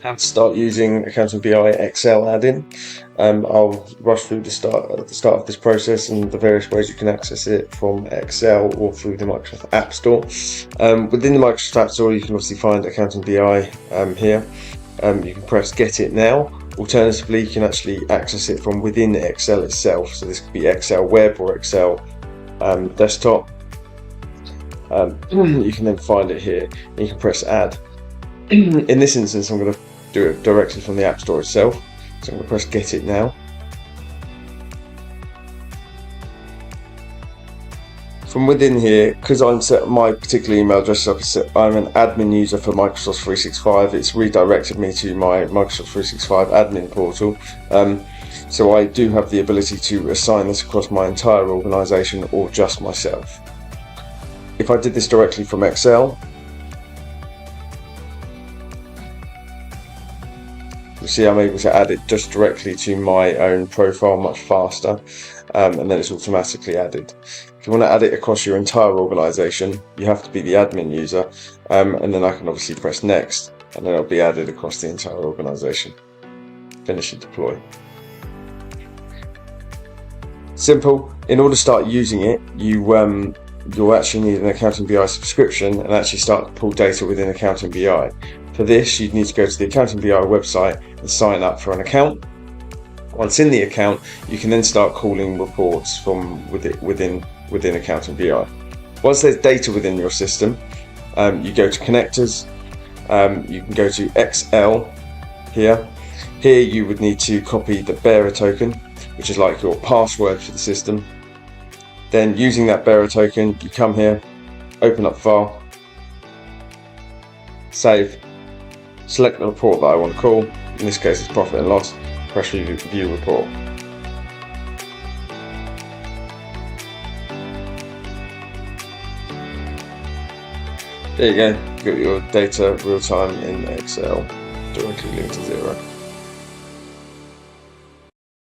how to start using AccountingBi Excel add-in. I'll rush through the start of this process and the various ways you can access it from Excel or through the Microsoft App Store. Within the Microsoft App Store, you can obviously find AccountingBi here. You can press Get It Now. Alternatively, you can actually access it from within Excel itself. So this could be Excel Web or Excel Desktop. You can then find it here. And you can press Add. In this instance, I'm going to do it directly from the App Store itself. So I'm going to press Get It Now. From within here, because I'm set my particular email address up, I'm an admin user for Microsoft 365. It's redirected me to my Microsoft 365 admin portal. So I do have the ability to assign this across my entire organization or just myself. If I did this directly from Excel, you see I'm able to add it just directly to my own profile much faster, and then it's automatically added. If you want to add it across your entire organization, you have to be the admin user, and then I can obviously press next, and then it'll be added across the entire organization. Finish and deploy. Simple. In order to start using it, you'll actually need an AccountingBi subscription and actually start to pull data within AccountingBi. For this, you need to go to the AccountingBi website and sign up for an account. Once in the account, you can then start calling reports from within AccountingBi. Once there's data within your system, you go to connectors. You can go to XL here. Here you would need to copy the bearer token, which is like your password for the system. Then using that bearer token, you come here, open up file, save, select the report that I want to call. In this case, it's profit and loss. Press view report. There you go. You've got your data real time in Excel, directly linked to Xero.